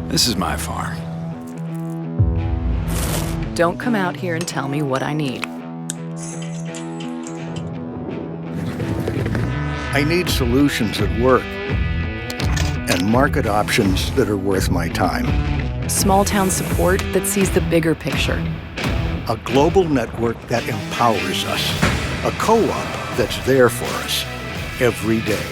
This is my farm. Don't come out here and tell me what I need. I need solutions that work and market options that are worth my time. Small town support that sees the bigger picture. A global network that empowers us. A co-op that's there for us every day.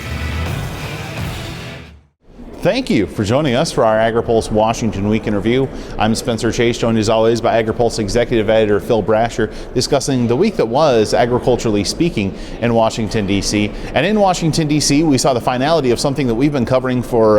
Thank you for joining us for our Agri-Pulse Washington Week in Review. I'm Spencer Chase, joined as always by Agri-Pulse Executive Editor Phil Brasher, discussing the week that was, agriculturally speaking, in Washington, D.C. And in Washington, D.C., we saw the finality of something that we've been covering for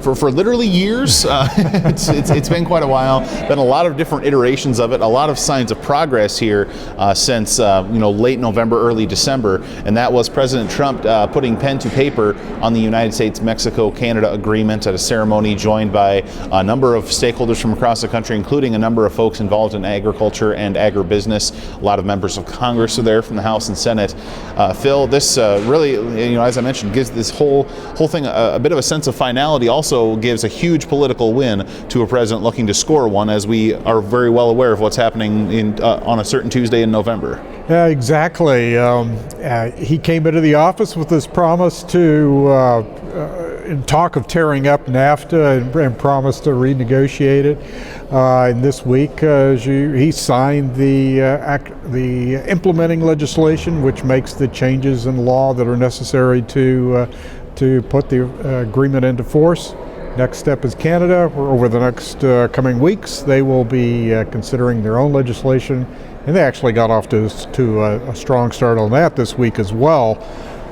literally years. It's been quite a while. Been a lot of different iterations of it, a lot of signs of progress here since late November, early December, and that was President Trump putting pen to paper on the United States-Mexico-Canada agreement at a ceremony joined by a number of stakeholders from across the country, including a number of folks involved in agriculture and agribusiness. A lot of members of Congress are there from the House and Senate. Phil, this really, as I mentioned, gives this whole thing a bit of a sense of finality. Also gives a huge political win to a president looking to score one, as we are very well aware of what's happening on a certain Tuesday in November. Yeah, exactly. He came into the office with this promise to in talk of tearing up NAFTA and promised to renegotiate it. And this week, he signed the implementing legislation, which makes the changes in law that are necessary to put the agreement into force. Next step is Canada. Over the next coming weeks, they will be considering their own legislation, and they actually got off to a strong start on that this week as well.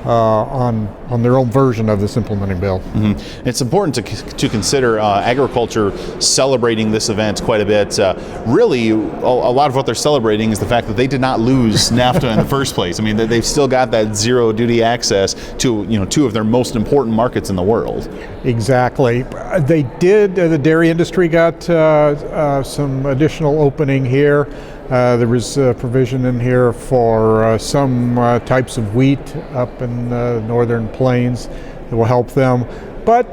On their own version of this implementing bill. Mm-hmm. It's important to consider agriculture celebrating this event quite a bit. Really, a lot of what they're celebrating is the fact that they did not lose NAFTA in the first place. I mean, they've still got that zero duty access to two of their most important markets in the world. Exactly. They did. The dairy industry got some additional opening here. There was a provision in here for some types of wheat up in the northern plains that will help them. But,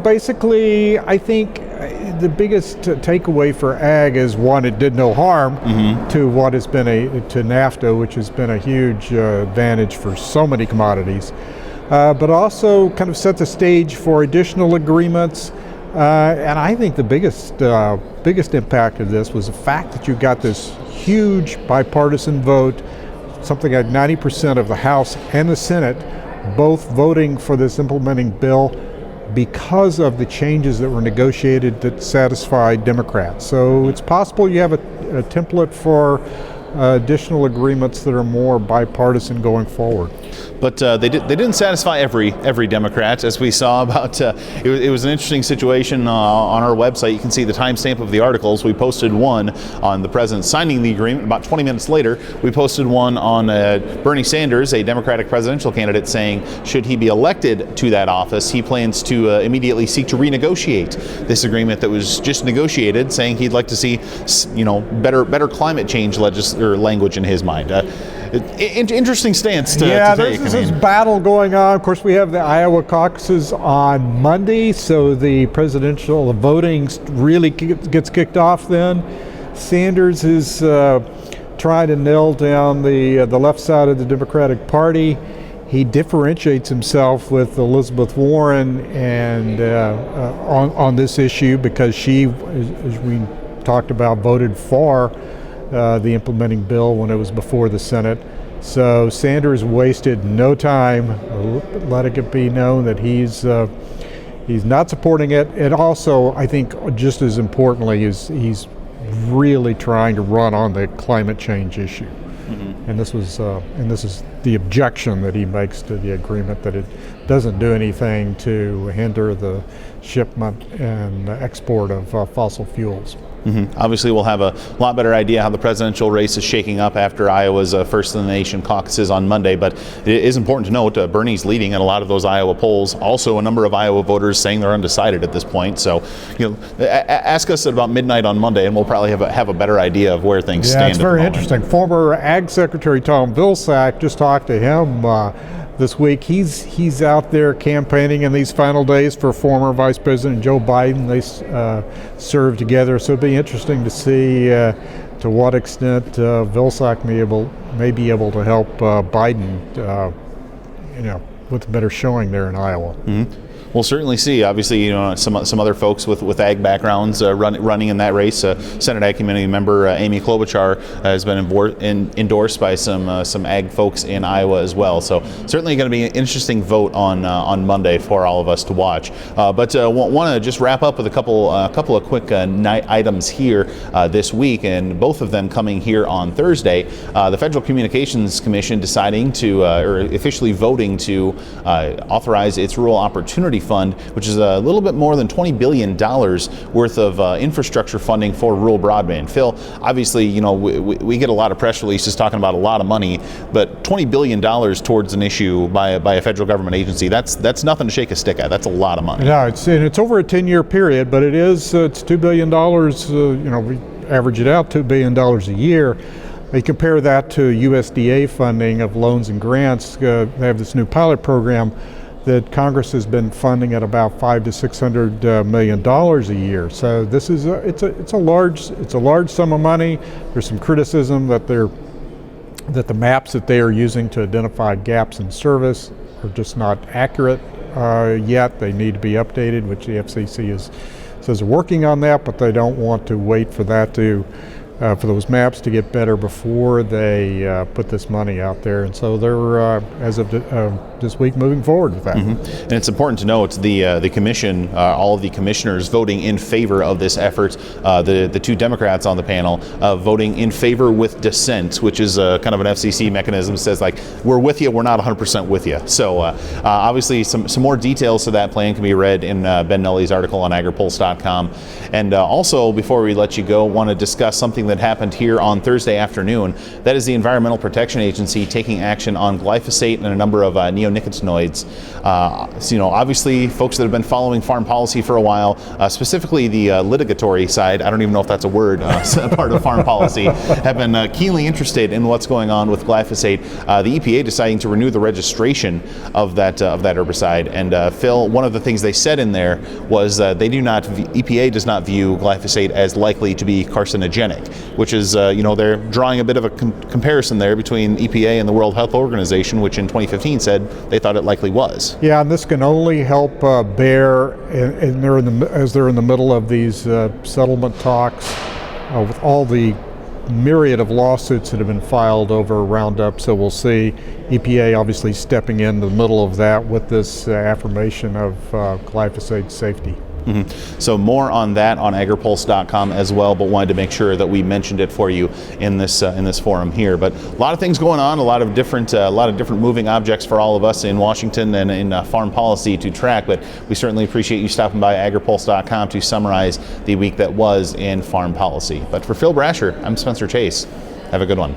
basically, I think the biggest takeaway for ag is, one, it did no harm to what has been to NAFTA, which has been a huge advantage for so many commodities, but also kind of set the stage for additional agreements. And I think the biggest impact of this was the fact that you got this huge bipartisan vote, something like 90% of the House and the Senate both voting for this implementing bill because of the changes that were negotiated that satisfied Democrats. So it's possible you have a template for additional agreements that are more bipartisan going forward. But they didn't satisfy every Democrat, as we saw. It was an interesting situation on our website. You can see the timestamp of the articles. We posted one on the president signing the agreement. About 20 minutes later, we posted one on Bernie Sanders, a Democratic presidential candidate, saying should he be elected to that office, he plans to immediately seek to renegotiate this agreement that was just negotiated, saying he'd like to see better climate change language in his mind. Interesting stance to take. There's this battle going on. Of course, we have the Iowa caucuses on Monday, so the voting really gets kicked off then. Sanders is trying to nail down the left side of the Democratic Party. He differentiates himself with Elizabeth Warren and on this issue because she, as we talked about, voted for the implementing bill when it was before the Senate. So Sanders wasted no time letting it be known that he's not supporting it. And also, I think just as importantly, he's really trying to run on the climate change issue. And this is the objection that he makes to the agreement, that it doesn't do anything to hinder the shipment and export of fossil fuels. Obviously, we'll have a lot better idea how the presidential race is shaking up after Iowa's First in the Nation caucuses on Monday. But it is important to note Bernie's leading in a lot of those Iowa polls. Also, a number of Iowa voters saying they're undecided at this point. So, ask us at about midnight on Monday, and we'll probably have a better idea of where things stand. Yeah, it's very interesting. Former Ag Secretary Tom Vilsack, just talked to him this week. He's out there campaigning in these final days for former Vice President Joe Biden. They served together, so it'll be interesting to see to what extent Vilsack may be able to help Biden, with a better showing there in Iowa. Mm-hmm. We'll certainly see. Obviously, some other folks with ag backgrounds running in that race. Senate Ag Committee member Amy Klobuchar has been endorsed by some ag folks in Iowa as well. So certainly going to be an interesting vote on Monday for all of us to watch. But want to just wrap up with a couple of quick items here this week, and both of them coming here on Thursday. The Federal Communications Commission deciding to, or officially voting to authorize its Rural Opportunity Fund, which is a little bit more than $20 billion worth of infrastructure funding for rural broadband. Phil, obviously, we get a lot of press releases talking about a lot of money, but $20 billion towards an issue by a federal government agency, that's nothing to shake a stick at. That's a lot of money. Yeah, it's over a 10-year period, but it's $2 billion. We average it out, $2 billion a year. They compare that to USDA funding of loans and grants. They have this new pilot program that Congress has been funding at about $500 to $600 million a year. So this is it's a large sum of money. There's some criticism that the maps that they are using to identify gaps in service are just not accurate yet. They need to be updated, which the FCC says they're working on that, but they don't want to wait for that for those maps to get better before they put this money out there. And so they're, as of this week, moving forward with that. Mm-hmm. And it's important to note the commission, all of the commissioners voting in favor of this effort, the two Democrats on the panel voting in favor with dissent, which is kind of an FCC mechanism, says like, we're with you, we're not 100% with you. So obviously some more details to that plan can be read in Ben Nulley's article on Agri-Pulse.com. And also, before we let you go, want to discuss something that happened here on Thursday afternoon. That is the Environmental Protection Agency taking action on glyphosate and a number of neonicotinoids. Obviously, folks that have been following farm policy for a while, specifically the litigatory side, I don't even know if that's a word, part of farm policy, have been keenly interested in what's going on with glyphosate. The EPA deciding to renew the registration of that herbicide. And Phil, one of the things they said in there was EPA does not view glyphosate as likely to be carcinogenic, which is, they're drawing a bit of a comparison there between EPA and the World Health Organization, which in 2015 said they thought it likely was. Yeah, and this can only help Bayer, and as they're in the middle of these settlement talks with all the myriad of lawsuits that have been filed over Roundup. So we'll see EPA obviously stepping in the middle of that with this affirmation of glyphosate safety. Mm-hmm. So more on that on agripulse.com as well, but wanted to make sure that we mentioned it for you in this forum here. But a lot of things going on, a lot of different moving objects for all of us in Washington and in farm policy to track. But we certainly appreciate you stopping by agripulse.com to summarize the week that was in farm policy. But for Phil Brasher, I'm Spencer Chase. Have a good one.